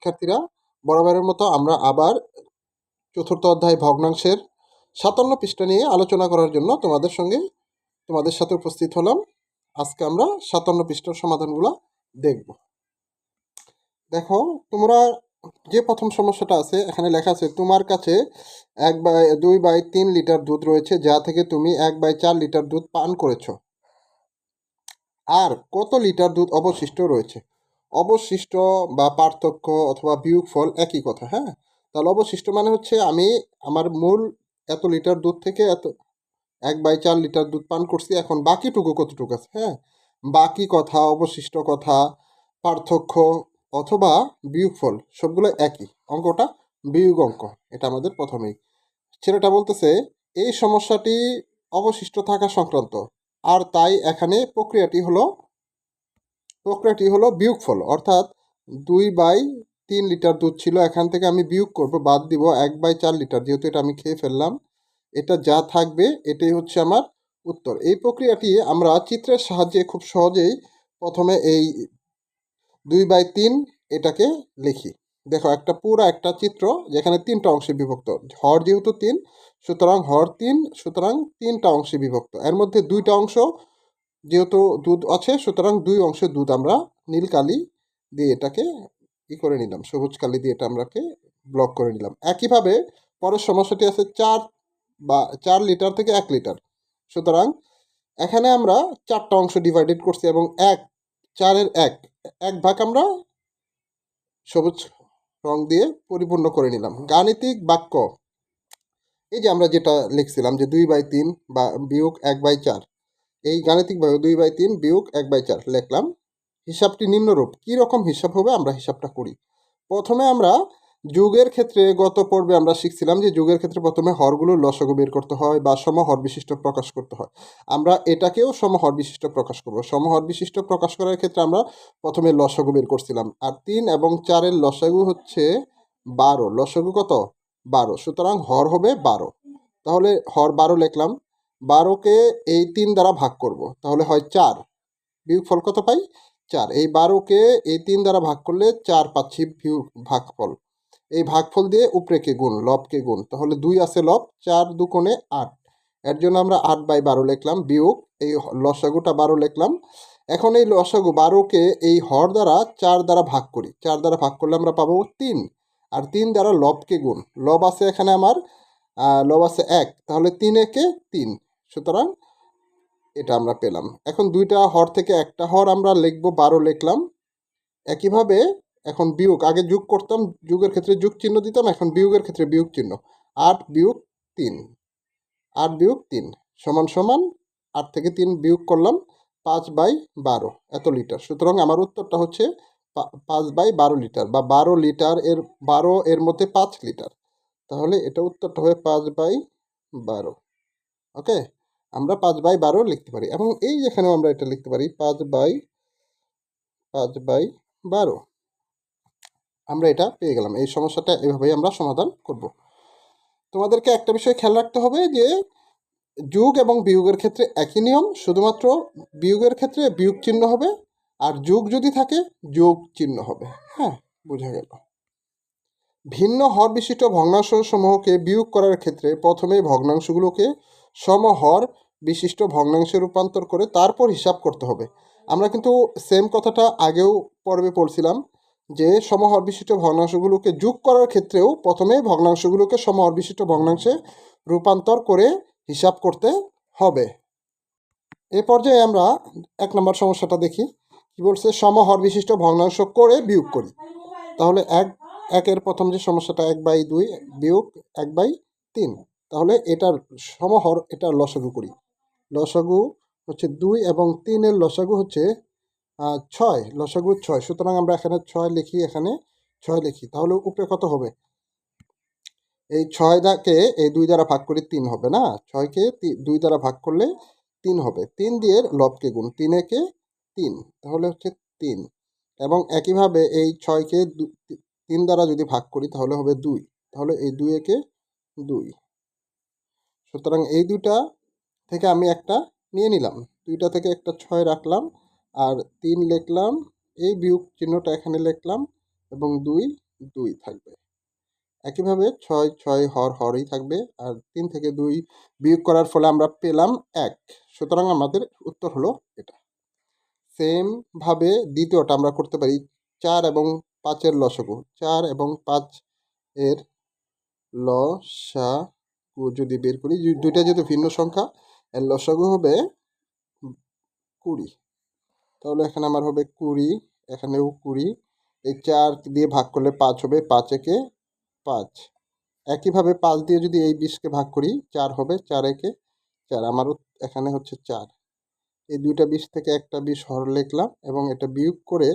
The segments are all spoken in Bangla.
শিক্ষার্থীরা, বরাবরের মতো আমরা আবার চতুর্থ অধ্যায় ভগ্নাংশের 57 পৃষ্ঠা নিয়ে আলোচনা করার জন্য তোমাদের সাথে উপস্থিত হলাম। আজকে আমরা 57 পৃষ্ঠার সমাধানগুলো দেখব। দেখো, তোমরা যে প্রথম সমস্যাটা আছে এখানে লেখা আছে তোমার কাছে 2/3 লিটার দুধ রয়েছে, যা থেকে তুমি 1/4 লিটার দুধ পান করেছো। আর কত লিটার দুধ অবশিষ্ট রয়েছে? অবশিষ্ট বা পার্থক্য অথবা বিয়োগফল একই কথা, হ্যাঁ। তাহলে অবশিষ্ট মানে হচ্ছে আমি আমার মূল এত লিটার দুধ থেকে 1/4 লিটার দুধ পান করছি, এখন বাকিটুকু কতটুকু আছে, হ্যাঁ। বাকি কথা, অবশিষ্ট কথা, পার্থক্য অথবা বিয়োগফল সবগুলো একই। অঙ্কটা বিয়োগ অঙ্ক, এটা আমাদের প্রথমেই। ছেলেটা বলতেছে এই সমস্যাটি অবশিষ্ট থাকা সংক্রান্ত, আর তাই এখানে প্রক্রিয়াটি হলো বিয়োগফল। অর্থাৎ 2/3 লিটার দুধ ছিল, এখান থেকে আমি বিয়োগ করব, বাদ দিব 1/4 লিটার, যেহেতু এটা আমি খেয়ে ফেললাম। এটা যা থাকবে এটাই হচ্ছে আমার উত্তর। এই প্রক্রিয়াটি আমরা চিত্রের সাহায্যে খুব সহজেই প্রথমে এই 2/3 এটাকে লিখি। দেখো, একটা চিত্র যেখানে 3টা অংশে বিভক্ত। হর যেহেতু 3, সুতরাং হর 3, সুতরাং 3টা অংশে বিভক্ত। এর মধ্যে 2টা অংশ যেহেতু দুধ আছে, সুতরাং 2 অংশে দুধ আমরা নীল কালি দিয়ে এটাকে করে নিলাম, সবুজ কালি দিয়ে এটা আমরাকে ব্লক করে নিলাম। একইভাবে পরের সমস্যাটি আছে 4 লিটার থেকে 1 লিটার। সুতরাং এখানে আমরা 4টা অংশ ডিভাইডেড করছি এবং 4-এর 1 ভাগ আমরা সবুজ রং দিয়ে পরিপূর্ণ করে নিলাম। গাণিতিক বাক্য, এই যে আমরা যেটা লিখছিলাম যে 2/3 বা বিয়োগ 1/4, এই গাণিতিক ভাবে 2/3 বিয়োগ 1/4 লিখলাম। হিসাবটি নিম্নরূপ। কি রকম হিসাব হবে আমরা হিসাবটা করি। প্রথমে আমরা যোগের ক্ষেত্রে, গত পর্বে আমরা শিখছিলাম যে যোগের ক্ষেত্রে প্রথমে হরগুলোর লসাগু বের করতে হয় বা সমহর বিশিষ্ট প্রকাশ করতে হয়। আমরা এটাকেও সমহর বিশিষ্ট প্রকাশ করব। সমহর বিশিষ্ট প্রকাশ করার ক্ষেত্রে আমরা প্রথমে লসাগু বের করছিলাম। আর 3 এবং 4-এর লসাগু হচ্ছে 12। লসাগু কত? 12। সুতরাং হর হবে 12। তাহলে হর 12 লিখলাম। 12কে এই 3 দ্বারা ভাগ করব, তাহলে হয় 4। বিয়োগফল কত পাই? 4। এই 12কে এই 3 দ্বারা ভাগ করলে 4 পাচ্ছি ভাগফল। এই ভাগফল দিয়ে উপরেকে গুণ, লবকে গুণ, তাহলে 2 আছে লব, 4 দুকোণে 8। এর জন্য আমরা 8/12 লিখলাম, বিয়োগ এই লসাগুটা 12 লিখলাম। এখন এই লসাগু 12কে এই হর দ্বারা 4 দ্বারা ভাগ করি। 4 দ্বারা ভাগ করলে আমরা পাবো 3, আর 3 দ্বারা লবকে গুণ। লব আছে এখানে আমার, লব আছে 1, তাহলে 3 একে 3, সুতরাং এটা আমরা পেলাম। এখন 2টা হর থেকে একটা হর আমরা লিখবো, 12 লিখলাম। একইভাবে এখন বিয়োগ, আগে যোগ করতাম, যোগের ক্ষেত্রে যোগ চিহ্ন দিতাম, এখন বিয়োগের ক্ষেত্রে বিয়োগ চিহ্ন। 8 বিয়োগ 3, 8 বিয়োগ 3 সমান সমান 8 থেকে 3 বিয়োগ করলাম 5/12 এত লিটার। সুতরাং আমার উত্তরটা হচ্ছে 5/12 লিটার, বা 12 লিটার এর 12 এর মধ্যে 5 লিটার। তাহলে এটা উত্তরটা হবে 5/12। ওকে, আমরা 5/12 লিখতে পারি, এবং এই যেখানেও আমরা এটা লিখতে পারি 5/12। আমরা এটা পেয়ে গেলাম। এই সমস্যাটা এভাবেই আমরা সমাধান করব। তোমাদেরকে একটা বিষয় খেয়াল রাখতে হবে যে যোগ এবং বিয়োগের ক্ষেত্রে একই নিয়ম, শুধুমাত্র বিয়োগের ক্ষেত্রে বিয়োগ চিহ্ন হবে, আর যোগ যদি থাকে যোগ চিহ্ন হবে। হ্যাঁ, বোঝা গেল। ভিন্ন হর বিশিষ্ট ভগ্নাংশ সমূহকে বিয়োগ করার ক্ষেত্রে প্রথমে ভগ্নাংশগুলোকে সমহর বিশিষ্ট ভগ্নাংশে রূপান্তর করে তারপর হিসাব করতে হবে। আমরা কিন্তু সেম কথাটা আগেও পর্বে পড়ছিলাম যে সমহর বিশিষ্ট ভগ্নাংশগুলোকে যোগ করার ক্ষেত্রেও প্রথমে ভগ্নাংশগুলোকে সমহর বিশিষ্ট ভগ্নাংশে রূপান্তর করে হিসাব করতে হবে। এ পর্যায়ে আমরা 1 নম্বর সমস্যাটা দেখি। কি বলছে? সমহর বিশিষ্ট ভগ্নাংশ করে বিয়োগ করি। তাহলে একের প্রথম যে সমস্যাটা 1/2 বিয়োগ 1/3, তাহলে এটার সমহর, এটার লসাগু করি। লসাগু হচ্ছে 2 এবং 3 এর লসাগু হচ্ছে 6, লসাগু 6। সুতরাং আমরা এখানে 6 লিখি, এখানে 6 লিখি। তাহলে উপরে কত হবে? এই 6কে এই 2 দ্বারা ভাগ করে 3 হবে না? 6কে 2 দ্বারা ভাগ করলে 3 হবে। 3 দিয়ে লবকে গুণ, 3 একে 3, তাহলে হচ্ছে 3। এবং একইভাবে এই 6কে 3 দ্বারা যদি ভাগ করি তাহলে হবে 2, তাহলে এই 2 একে 2। সুতরাং এই 2টা থেকে আমি একটা নিয়ে নিলাম, 2টা থেকে একটা 6 রাখলাম, আর 3 লিখলাম, এই বিয়োগ চিহ্নটা এখানে লিখলাম, এবং 2 2 থাকবে। একইভাবে 6 6 হরই থাকবে, আর 3 থেকে 2 বিয়োগ করার ফলে আমরা পেলাম 1। সুতরাং আমাদের উত্তর হলো এটা। সেম ভাবে দ্বিতীয়টা আমরা করতে পারি 4 এবং 5 এর লসাগু। 4 এবং 5 এর লসাগু যদি বের করি, দুইটা যেহেতু ভিন্ন সংখ্যা, এর লসাগু হবে 20। তাহলে এখানে আমার হবে 20, এখানেও 20। এই 4 দিয়ে ভাগ করলে 5 হবে, 5 একে 5। একইভাবে 5 দিয়ে যদি এই 20কে ভাগ করি 4 হবে, 4 একে 4। আমারও এখানে হচ্ছে 4। এই দুইটা 20 থেকে একটা 20 হর লিখলাম এবং এটা বিয়োগ করে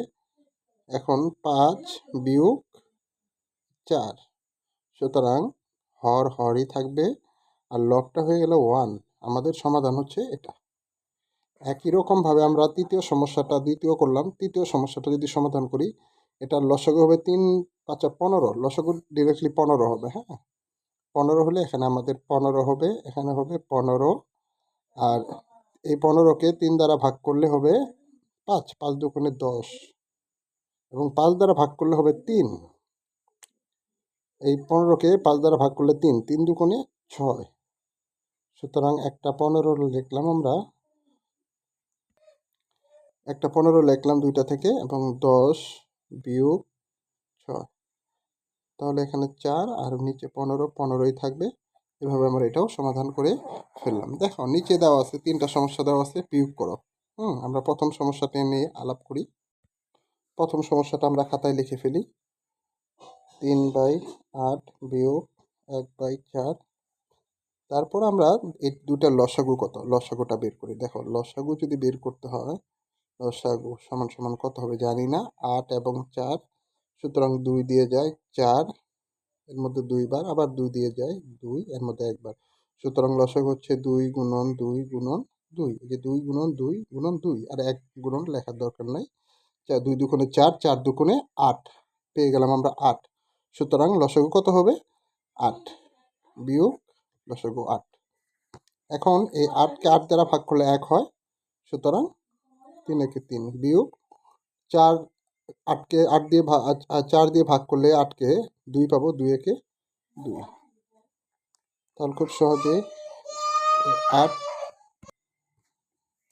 এখন 5 বিয়োগ 4। সুতরাং হরই থাকবে, আর লবটা হয়ে গেল 1। আমাদের সমাধান হচ্ছে এটা। একই রকমভাবে আমরা দ্বিতীয় করলাম। তৃতীয় সমস্যাটা যদি সমাধান করি, এটার লসাগু হবে 3 5 15। লসাগু ডিরেক্টলি 15 হবে, হ্যাঁ। 15 হলে এখানে আমাদের 15 হবে, এখানে হবে 15। আর এই 15কে 3 দ্বারা ভাগ করলে হবে 5, 5 দুগুণে 10, এবং 5 দ্বারা ভাগ করলে হবে 3। এই 15কে 5 দ্বারা ভাগ করলে 3, 3 দুগুণে 6। সুতরাং একটা 15 লিখলাম আমরা, একটা 15 লিখলাম দুইটা থেকে, এবং 10 বিয়োগ 6। তাহলে এখানে 4 আর নিচে 15, 15ই থাকবে। এভাবে আমরা এটাও সমাধান করে ফেললাম। দেখো নিচে দেওয়া আছে, 3টা সমস্যা দেওয়া আছে, বিয়োগ করো। আমরা প্রথম সমস্যাটা নিয়ে আলাপ করি। প্রথম সমস্যাটা আমরা খাতায় লিখে ফেলি। 3/8 বিয়োগ 1/4। তারপর আমরা এই দুটার লসাগু কত, লসাগুটা বের করি। দেখো লসাগু যদি বের করতে হয়, লসাগু সমান সমান কত হবে জানি না, 8 এবং 4। সুতরাং 2 দিয়ে যায় 4, এর মধ্যে 2 বার, আবার 2 দিয়ে যায় 2, এর মধ্যে একবার। সুতরাং লসাগু হচ্ছে 2 গুণন 2 গুণন 2। এই যে 2 গুণন 2 গুণন 2, আর 1 গুণন লেখার দরকার নাই। 2 দুগুণে 4, 4 দুগুণে 8, পেয়ে গেলাম আমরা 8। সুতরাং লসাগু কত হবে 8, বিয়োগ লসাগু 8। এখন এই 8কে 8 দ্বারা ভাগ করলে 1 হয়, সুতরাং 3 একে 3 বিয়োগ 4। 8কে 8 দিয়ে 4 দিয়ে ভাগ করলে 8কে 2 পাবো, 2 একে 2। তাহলে খুব সহজে 8,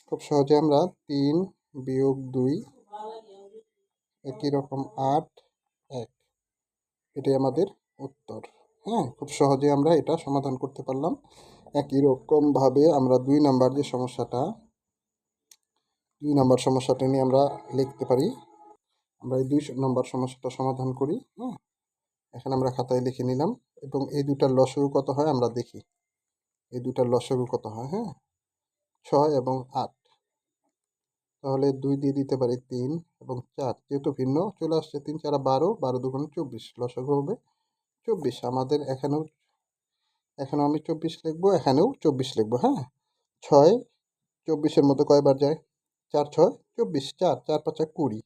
খুব সহজে আমরা 3 বিয়োগ 2 একই রকম 8 1, এটাই আমাদের উত্তর। হ্যাঁ, খুব সহজে আমরা এটা সমাধান করতে পারলাম। একই রকমভাবে আমরা 2 নাম্বার সমস্যাটা নিয়ে আমরা লিখতে পারি। আমরা এই 2 নম্বর সমস্যাটা সমাধান করি। হ্যাঁ, এখানে আমরা খাতায় লিখে নিলাম, এবং এই দুটার লসাগু কত হয় আমরা দেখি। এই দুটার লসাগু কত হয়, হ্যাঁ, 6 এবং 8। তাহলে 2 দিয়ে দিতে পারি 3 এবং 4, যেহেতু ভিন্ন চলে আসছে 3 4 12, 12 দুগুণে 24, লসাগু হবে 24। আমাদের এখানেও আমি 24 লিখবো, এখানেও 24 লিখবো। হ্যাঁ, 6 24-এর মধ্যে কয়বার যায়, 4 6 24, 4 4 5 20,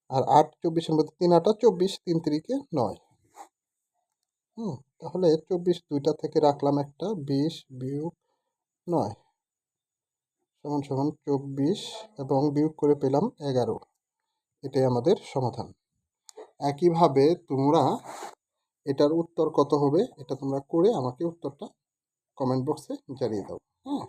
আর 8 24-এর মধ্যে 3 8 24, 3 3-কে 9। তাহলে 24 দুইটা থেকে রাখলাম একটা, 20 বিয়োগ 9 সমান সমান 24, এবং বিয়োগ করে পেলাম 11। এটাই আমাদের সমাধান। একইভাবে তোমরা এটার উত্তর কত হবে এটা তোমরা করে আমাকে উত্তরটা কমেন্ট বক্সে জানিয়ে দাও। হ্যাঁ।